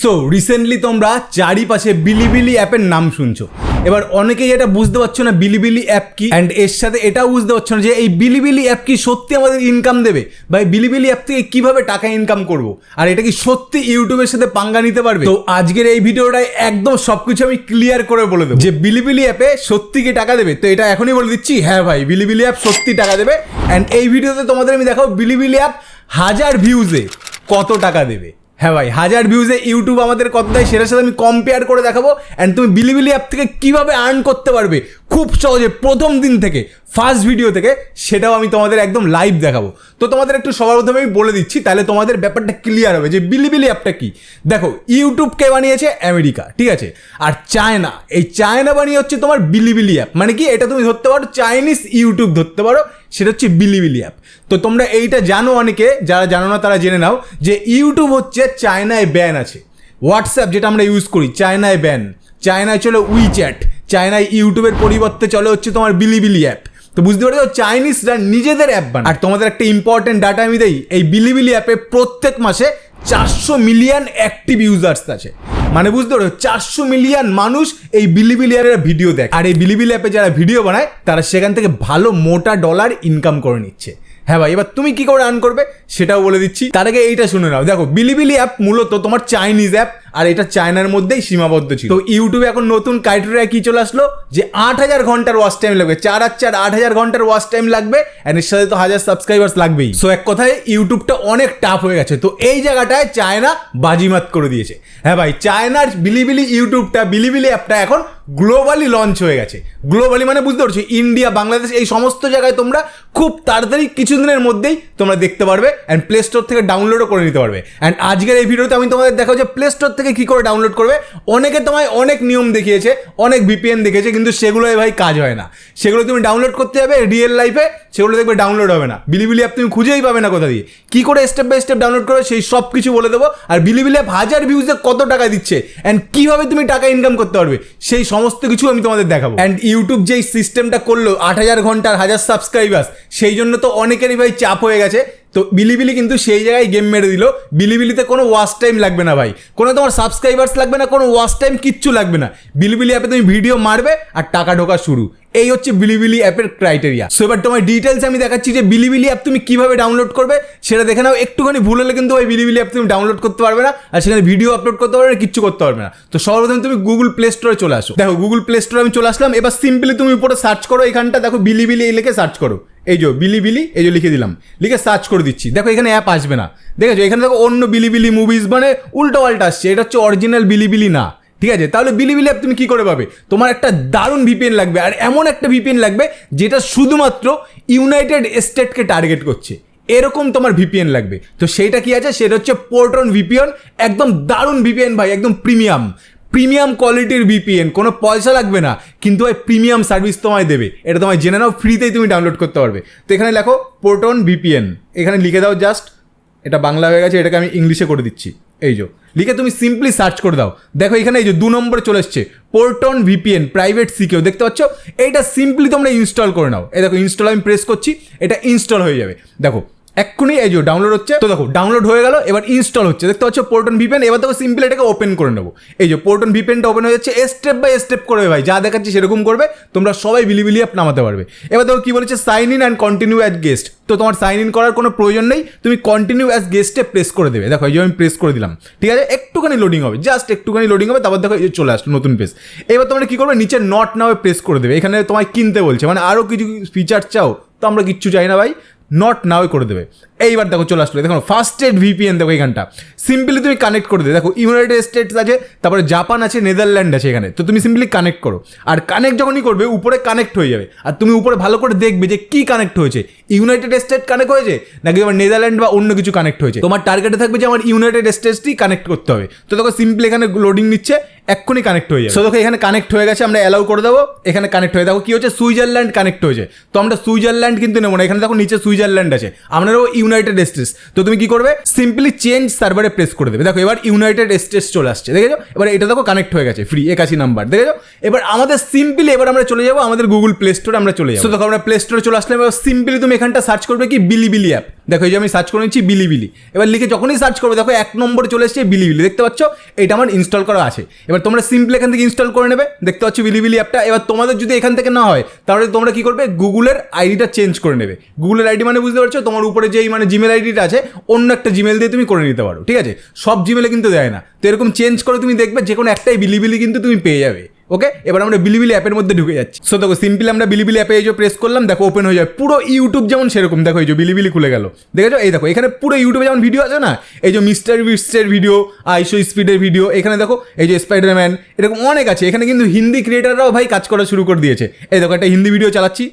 So recently তোমরা চারিপাশে বিলিবিলি অ্যাপের নাম শুনছো। এবার অনেকেই এটা বুঝতে পারছো না বিলিবিলি অ্যাপ কি, অ্যান্ড এর সাথে এটাও বুঝতে পারছো না যে এই বিলিবিলি অ্যাপ কি সত্যি আমাদের ইনকাম দেবে, বা এই বিলিবিলি অ্যাপ থেকে কিভাবে টাকা ইনকাম করব, আর এটা কি সত্যি ইউটিউবের সাথে পাঙ্গা নিতে পারবে। তো আজকের এই ভিডিওটায় একদম সবকিছু আমি ক্লিয়ার করে বলে দেবো যে বিলিবিলি অ্যাপে সত্যি কি টাকা দেবে। তো এটা এখনই বলে দিচ্ছি, হ্যাঁ ভাই বিলিবিলি অ্যাপ সত্যি টাকা দেবে। অ্যান্ড এই ভিডিওতে তোমাদের আমি দেখাবো বিলিবিলি অ্যাপ 1000 ভিউজে কত টাকা দেবে। হ্যাঁ ভাই, 1000 ভিউজে ইউটিউব আমাদের কত দেয় সেটার সাথে আমি কম্পেয়ার করে দেখাবো। অ্যান্ড তুমি বিলিবিলি অ্যাপ থেকে কিভাবে আর্ন করতে পারবে খুব সহজে প্রথম দিন থেকে, ফার্স্ট ভিডিও থেকে, সেটাও আমি তোমাদের একদম লাইভ দেখাবো। তো তোমাদের একটু সবার প্রথমে আমি বলে দিচ্ছি, তাহলে তোমাদের ব্যাপারটা ক্লিয়ার হবে যে বিলিবিলি অ্যাপটা কি। দেখো, ইউটিউবকে বানিয়েছে আমেরিকা, ঠিক আছে, আর চায়না, এই চায়না বানিয়ে হচ্ছে তোমার বিলিবিলি অ্যাপ। মানে কি, এটা তুমি ধরতে পারো চাইনিজ ইউটিউব ধরতে পারো, সেটা হচ্ছে বিলিবিলি অ্যাপ। তো তোমরা এইটা জানো, অনেকে যারা জানো না তারা জেনে নাও যে ইউটিউব হচ্ছে চায়নায় ব্যান আছে, হোয়াটসঅ্যাপ যেটা আমরা ইউজ করি চায়নায় ব্যান, চায়নায় চলে উইচ্যাট, চায়নায় ইউটিউবের পরিবর্তে চলে হচ্ছে তোমার বিলিবিলি অ্যাপ। তো বুঝতে পারছো চাইনিজরা নিজেদের অ্যাপ বানায়। আর তোমাদের একটা ইম্পর্টেন্ট ডাটা আমি দেই, এই বিলিবিলি অ্যাপে প্রত্যেক মাসে 400 মিলিয়ন অ্যাক্টিভ ইউজার্স আছে। মানে বুঝতে পারো 400 মিলিয়ন মানুষ এই বিলিবিলি অ্যাপের ভিডিও দেখে, আর এই বিলিবিলি অ্যাপে যারা ভিডিও বানায় তারা সেখান থেকে ভালো মোটা ডলার ইনকাম করে নিচ্ছে। হ্যাঁ ভাই, এবার তুমি কি করে আর্ন করবে সেটাও বলে দিচ্ছি, তার আগে এইটা শুনে নাও। দেখো, বিলিবিলি অ্যাপ মূলত তোমার চাইনিজ অ্যাপ, আর এটা চায়নার মধ্যেই সীমাবদ্ধ ছিল। তো ইউটিউবে এখন নতুন ক্রাইটেরিয়া কি চলে আসলো যে 8000 ঘন্টার ওয়াচ টাইম লাগবে, 4 আর 4 8000 ঘন্টার ওয়াচ টাইম লাগবে, এর সাথে তো 1000 সাবস্ক্রাইবার্স লাগবেই। সো এক কথায় ইউটিউবটা অনেক টাফ হয়ে গেছে। তো এই জায়গাটায় চায়না বাজিমাত করে দিয়েছে। হ্যাঁ ভাই, চায়নার বিলিবিলি ইউটিউবটা, বিলিবিলি অ্যাপটা এখন গ্লোবালি লঞ্চ হয়ে গেছে। গ্লোবালি মানে বুঝতে পারছো ইন্ডিয়া, বাংলাদেশ, এই সমস্ত জায়গায় তোমরা খুব তাড়াতাড়ি কিছুদিনের মধ্যেই তোমরা দেখতে পারবে, অ্যান্ড প্লে স্টোর থেকে ডাউনলোডও করে নিতে পারবে। অ্যান্ড আজকের এই ভিডিওতে আমি তোমাদের দেখাবো যে প্লে স্টোর থেকে কি করে ডাউনলোড করবে। অনেকে তোমায় অনেক নিয়ম দেখিয়েছে, অনেক ভিপিএন দেখিয়েছে, কিন্তু সেগুলোই ভাই কাজ হয় না। সেগুলো তুমি ডাউনলোড করতে যাবে রিয়েল লাইফে, সেগুলো দেখবে ডাউনলোড হবে না। বিলিবিলি অ্যাপ তুমি খুঁজেই পাবে না কোথা দিয়ে, কি করে স্টেপ বাই স্টেপ ডাউনলোড করবে সেই সব কিছু বলে দেবো। আর বিলিবিলি অ্যাপ 1000 ভিউজে কত টাকা দিচ্ছে অ্যান্ড কিভাবে তুমি টাকা ইনকাম করতে পারবে সেই সমস্ত কিছু আমি তোমাদের দেখাবো। অ্যান্ড ইউটিউব যেই সিস্টেমটা করলো 8000 ঘন্টার 1000 সাবস্ক্রাইবার্স, সেই জন্য তো অনেকেরই ভাই চাপ হয়ে গেছে। তো বিলিবিলি কিন্তু সেই জায়গায় গেম মেরে দিল। বিলিবিলিতে কোনো ওয়াচ টাইম লাগবে না ভাই, কোনো তোমার সাবস্ক্রাইবার্স লাগবে না, কোনো ওয়াচ টাইম কিচ্ছু লাগবে না। বিলিবিলি অ্যাপে তুমি ভিডিও মারবে আর টাকা ঢোকা শুরু। এই হচ্ছে বিলিবিলি অ্যাপের ক্রাইটেরিয়া। সো এবার তোমার ডিটেলস আমি দেখাচ্ছি যে বিলিবিলি অ্যাপ তুমি কিভাবে ডাউনলোড করবে সেটা দেখে নাও। একটুখানি ভুল হলে কিন্তু ওই বিলিবিলি অ্যাপ তুমি ডাউনলোড করতে পারবে না, আর সেখানে ভিডিও আপলোড করতে পারবে না, কিচ্ছু করতে পারবে না। তো সর্বপ্রথম তুমি গুগল প্লে স্টোরে চলে আসো। দেখো, গুগল প্লে স্টোরে আমি চলে আসলাম। এবার সিম্পলি তুমি উপরে সার্চ করো, এখানটা দেখো বিলিবিলি লিখে সার্চ করো। এই যে বিলিবিলি, এই যে লিখে দিলাম, লিখে সার্চ করে দিচ্ছি। দেখো এখানে অ্যাপ আসবে না, দেখেছো, এখানে দেখো অন্য বিলিবিলি মুভিজ, মানে উল্টো পাল্টা আসছে। এটা হচ্ছে অরিজিনাল বিলিবিলি না, ঠিক আছে। তাহলে বিলিবিলি অ্যাপ তুমি কি করে পাবে? তোমার একটা দারুণ ভিপিএন লাগবে, আর এমন একটা ভিপিএন লাগবে যেটা শুধুমাত্র ইউনাইটেড স্টেটকে টার্গেট করছে, এরকম তোমার ভিপিএন লাগবে। তো সেইটা কি আছে, সেটা হচ্ছে পোর্টন ভিপিএন। একদম দারুণ ভিপিএন ভাই, একদম প্রিমিয়াম কোয়ালিটির ভিপিএন, কোনো পয়সা লাগবে না, কিন্তু ভাই প্রিমিয়াম সার্ভিস তোমায় দেবে। এটা তোমায় জেনে নাও, ফ্রিতেই তুমি ডাউনলোড করতে পারবে। তো এখানে লেখো পোর্টন ভিপিএন, এখানে লিখে দাও জাস্ট। এটা বাংলা হয়ে গেছে, এটাকে আমি ইংলিশে করে দিচ্ছি। এই যে লিখে তুমি সিম্পলি সার্চ করে দাও। দেখো এখানে এই যে 2 নম্বরে চলে এসছে পোর্টন ভিপিএন প্রাইভেট সিকিউর, দেখতে পাচ্ছ। এইটা সিম্পলি তোমরা ইনস্টল করে নাও। এই দেখো ইনস্টল আমি প্রেস করছি, এটা ইনস্টল হয়ে যাবে। দেখো এক্ষুনি এই যে ডাউনলোড হচ্ছে। তো দেখো ডাউনলোড হয়ে গেল, এবার ইনস্টল হচ্ছে, দেখতে পাচ্ছ পোর্টন ভিপিএন। এবার দেখো সিম্পলি এটাকে ওপেন করে নেবো। এই যে পোর্টন ভিপিএনটা ওপেন হয়ে যাচ্ছে। স্টেপ বাই স্টেপ করবে ভাই, যা দেখাচ্ছি সেরকম করবে, তোমরা সবাই বিলিবিলি অ্যাপ নামাতে পারবে। এবার দেখো কি বলেছে, sign in and continue as guest. তো তোমার সাইন ইন করার কোনো প্রয়োজন নেই, তুমি কন্টিনিউ অ্যাজ গেস্টে প্রেস করে দেবে। দেখো এই যে আমি প্রেস করে দিলাম, ঠিক আছে। একটুখানি লোডিং হবে, জাস্ট একটুখানি লোডিং হবে, তারপর দেখো এই যে চলে আসলো নতুন পেজ। এবার তোমরা কি করবে, নিচে নট নাও প্রেস করে দেবে। এখানে তোমায় কিনতে বলছে, মানে আরও কিছু ফিচার চাও, তো আমরা কিচ্ছু চাই না ভাই, নট নাও করে দেবে। এইবার দেখো চলে আসলো, দেখো ফাস্টেড ভিপিএন। দেখো এখানটা সিম্পলি তুমি কানেক্ট করে দেবে। দেখো ইউনাইটেড স্টেটস আছে, তারপরে জাপান আছে, নেদারল্যান্ড আছে এখানে। তো তুমি সিম্পলি কানেক্ট করো, আর কানেক্ট যখনই করবে উপরে কানেক্ট হয়ে যাবে। আর তুমি উপরে ভালো করে দেখবে যে কি কানেক্ট হয়েছে, ইউনাইটেড স্টেট কানেক্ট হয়েছে নাকি আমার নেদারল্যান্ড বা অন্য কিছু কানেক্ট হয়েছে। তোমার টার্গেটে থাকবে যে আমার ইউনাইটেড স্টেটসটি কানেক্ট করতে হবে। তো দেখো সিম্পলি এখানে লোডিং নিচ্ছে, এক্ষুনি কানেক্ট হয়ে যাবে। সো দেখো এখানে কানেক্ট হয়ে গেছে, আমরা অ্যালাউ করে দেবো, এখানে কানেক্ট হয়ে দেখো কি হচ্ছে সুইজারল্যান্ড কানেক্ট হয়েছে। তো আমরা সুইজারল্যান্ড কিন্তু নেবো না, এখানে দেখো নিচে সুইজারল্যান্ড আছে, আমরা নেবো ইউনাইটেড স্টেটস। তো তুমি কি করবে, সিম্পলি চেঞ্জ সার্ভারে প্রেস করে দেবে। দেখো এবার ইউনাইটেড স্টেটস চলে আসছে, দেখেছো? এবার এটা দেখো কানেক্ট হয়ে গেছে, ফ্রি 81 নাম্বার, দেখেছো? এবার আমাদের সিম্পলি এবার আমরা চলে যাবো আমাদের গুগল প্লে স্টোরে, আমরা চলে যাবো। তো দেখো আমরা প্লে স্টোরে চলে আসলাম, এবার সিম্পলি তুমি এখানটা সার্চ করবে কি বিলিবিলি অ্যাপ। দেখো এই যে আমি সার্চ করে নিচ্ছি বিলিবিলি, এবার লিখে যখনই সার্চ করবে দেখো 1 নম্বরে চলে এসেছে বিলিবিলি, দেখতে পাচ্ছ? এটা আমার ইনস্টল করা আছে। এবার তোমরা সিম্পলি এখান থেকে ইনস্টল করে নেবে, দেখতে পাচ্ছ বিলিবিলি অ্যাপটা। এবার তোমাদের যদি এখান থেকে না হয় তাহলে তোমরা কি করবে, গুগলের আইডিটা চেঞ্জ করে নেবে। গুগলের আইডি মানে বুঝতে পারছো, তোমার উপরে যেই মানে জিমেল আইডিটা আছে অন্য একটা জিমেল দিয়ে তুমি করে নিতে পারো, ঠিক আছে? সব জিমেলে কিন্তু দেয় না, তো এরকম চেঞ্জ করে তুমি দেখবে যে কোনো একটাই বিলিবিলি কিন্তু তুমি পেয়ে যাবে। ওকে, এবার আমরা বিলিবিলি অ্যাপের মধ্যে ঢুকে যাচ্ছি। সো দেখো সিম্পলি আমরা বিলিবিলি অ্যাপে এই যে প্রেস করলাম, দেখো ওপেন হয়ে যাবে পুরো ইউটিউব যেমন সেরকম। দেখো এই যে বিলিবিলি খুলে গেল, দেখেছো? এই দেখো এখানে পুরো ইউটিউবে যেমন ভিডিও আছে না, এই যে মিস্টার বিস্টের ভিডিও, আইশো স্পিডের ভিডিও, এখানে দেখো এই যে স্পাইডারম্যান, এরকম অনেক আছে। এখানে কিন্তু হিন্দি ক্রিয়েটাররাও ভাই কাজ করা শুরু করে দিয়েছে। এই দেখো একটা হিন্দি ভিডিও চালাচ্ছি।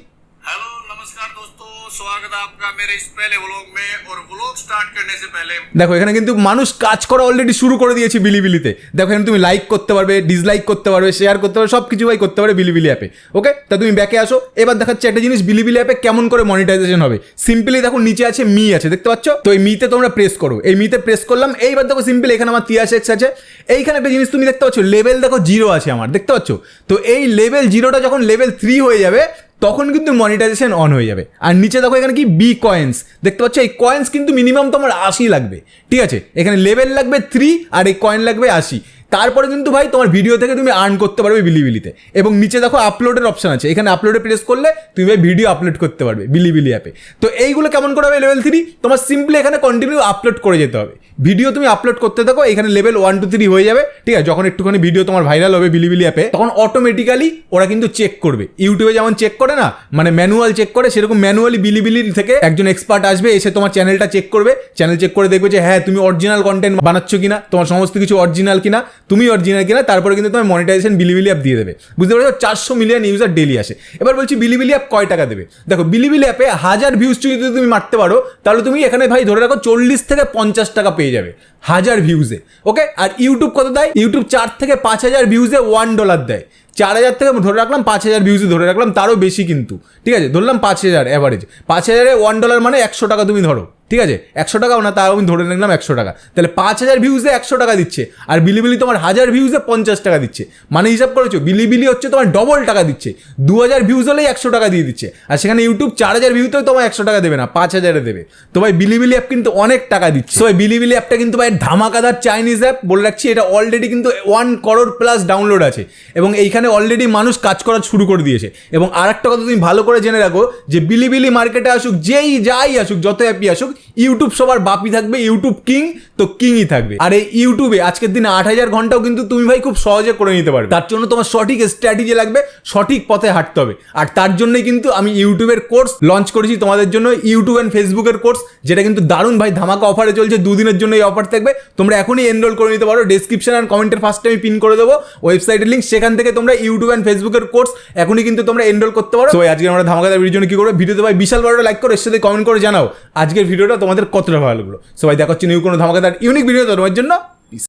हेलो नमस्कार दोस्तों, स्वागत है आपका मेरे इस पहले व्लॉग में। और व्लॉग स्टार्ट करने से पहले দেখো এখানে কিন্তু মানুষ কাজ করা অলরেডি শুরু করে দিয়েছে বিলিবিলিতে। দেখো এখানে তুমি লাইক করতে পারবে, ডিসলাইক করতে পারবে, শেয়ার করতে পারবে, সব কিছু ভাই করতে পারবে বিলিবিলি অ্যাপে। ওকে, তা তুমি ব্যাকে আসো, এবার দেখাচ্ছে একটা জিনিস বিলিবিলি অ্যাপে কেমন করে মনিটাইজেশন হবে। সিম্পলি দেখো নিচে আছে মি আছে, দেখতে পাচ্ছ? তো এই মিতে তোমরা প্রেস করো, এই মিতে প্রেস করলাম। এইবার দেখো সিম্পলি এখানে আমার তিয়াশেক্স আছে, এইখানে একটা জিনিস তুমি দেখতে পাচ্ছ লেভেল দেখো 0 আছে আমার, দেখতে পাচ্ছ? তো এই লেভেল 0টা যখন লেভেল 3 হয়ে যাবে তখন কিন্তু মনিটাইজেশন অন হয়ে যাবে। আর নিচে দেখো এখানে কি বি কয়েন্স, দেখতে পাচ্ছ? এই কয়েন্স কিন্তু মিনিমাম তোমার 80 লাগবে, ঠিক আছে? এখানে লেভেল লাগবে 3 আর এই কয়েন লাগবে 80। তারপরে কিন্তু ভাই তোমার ভিডিও থেকে তুমি আর্ন করতে পারবে বিলিবিলিতে। এবং নিচে দেখো আপলোডের অপশন আছে, এখানে আপলোডে প্রেস করলে তুমি ভাই ভিডিও আপলোড করতে পারবে বিলিবিলি অ্যাপে। তো এইগুলো কেমন করে হবে লেভেল 3, তোমার সিম্পলি এখানে কন্টিনিউ আপলোড করে যেতে হবে, ভিডিও তুমি আপলোড করতে থাকো, এখানে লেভেল 1 2 3 হয়ে যাবে, ঠিক আছে? যখন একটুখানি ভিডিও তোমার ভাইরাল হবে বিলিবিলি অ্যাপে তখন অটোমেটিক্যালি ওরা কিন্তু চেক করবে, ইউটিউবে যেমন চেক করে না, মানে ম্যানুয়াল চেক করে, সেরকম ম্যানুয়ালি বিলিবিলির থেকে একজন এক্সপার্ট আসবে, এসে তোমার চ্যানেলটা চেক করবে, চ্যানেল চেক করে দেখবে যে হ্যাঁ তুমি অরিজিনাল কন্টেন্ট বানাচ্ছ কিনা, তোমার সমস্ত কিছু অরিজিনাল কিনা, তুমি অরিজিনাল কিনা, তারপরে কিন্তু তোমার মনিটাইজেশন বিলিবিলি অ্যাপ দিয়ে দেবে। বুঝতে পারছো? 400 মিলিয়ন ইউজার ডেলি আসে। এবার বলছি বিলিবিলি অ্যাপ কয় টাকা দেবে। দেখো বিলিবিলি অ্যাপে 1000 ভিউজ যদি তুমি মারতে পারো তাহলে তুমি এখানে ভাই ধরে রাখো 40 থেকে 50 টাকা পেয়ে যাবে 1000 ভিউজে। ওকে, আর ইউটিউব কত দেয়? ইউটিউব 4 থেকে 5000 ভিউজে $1 দেয়। 4000 থেকে ধরে রাখলাম 5000 ভিউজে ধরে রাখলাম, তারও বেশি কিন্তু, ঠিক আছে? ধরলাম 5000 অ্যাভারেজ, 5000-এ $1 মানে 100 টাকা তুমি ধরো, ঠিক আছে? 100 টাকাও না, তাও আমি ধরে নিলাম 100 টাকা। তাহলে 5000 ভিউজে 100 টাকা দিচ্ছে, আর বিলিবিলি তোমার 1000 ভিউজে 50 টাকা দিচ্ছে। মানে হিসাব করেছো বিলিবিলি হচ্ছে তোমার ডবল টাকা দিচ্ছে, 2000 ভিউজ হলেই 100 টাকা দিয়ে দিচ্ছে। আর সেখানে ইউটিউব 4000 ভিউতেও তোমার 100 টাকা দেবে না, 5000-এ দেবে। তো ভাই বিলিবিলি অ্যাপ কিন্তু অনেক টাকা দিচ্ছে। তো বিলিবিলি অ্যাপটা কিন্তু ভাই ধামাকাদার চাইনিজ অ্যাপ, বলে রাখছি। এটা অলরেডি কিন্তু 1 করোড় প্লাস ডাউনলোড আছে এবং এইখানে অলরেডি মানুষ কাজ করা শুরু করে দিয়েছে। এবং আর একটা কথা তুমি ভালো করে জেনে রাখো যে বিলিবিলি মার্কেটে আসুক, যেই যাই আসুক, যত অ্যাপই আসুক, ইউটিউব সবার বাপি থাকবে, ইউটিউব কিং তো কিংই থাকবে। আর এই ইউটিউবে আজকের দিনে 8000 ঘন্টাও কিন্তু তুমি ভাই খুব সহজে করে নিতে পারবে। তার জন্য তোমার সঠিক স্ট্র্যাটেজি লাগবে, সঠিক পথে হাঁটতে হবে। আর তার জন্যই কিন্তু আমি ইউটিউবের কোর্স লঞ্চ করেছি তোমাদের জন্য, ইউটিউব অ্যান্ড ফেসবুকের কোর্স, যেটা কিন্তু দারুণ ভাই ধামাকা অফারে চলছে, 2 দিনের জন্য এই অফার থাকবে। তোমরা এখনই এনরোল করে নিতে পারো, ডেসক্রিপশন আর কমেন্টের ফার্স্টে আমি পিন করে দেবো ওয়েবসাইটের লিঙ্ক, সেখান থেকে তোমরা ইউটিউব অ্যান্ড ফেসবুকের কোর্স এখনই কিন্তু তোমরা এনরোল করতে পারো। তো আজকে আমরা ধামাকাদার ভিডিওর জন্য কি করবো, ভিডিওতে ভাই বিশাল বড় লাইক করো, এর সাথে কমেন্ট করে জানাও আজকের ভিডিওটা তোমাদের কতটা ভালো লাগলো। সবাই দেখা হচ্ছে নিউ কোনো ধামাকাদার ইউনিক ভিডিও তোমার জন্য।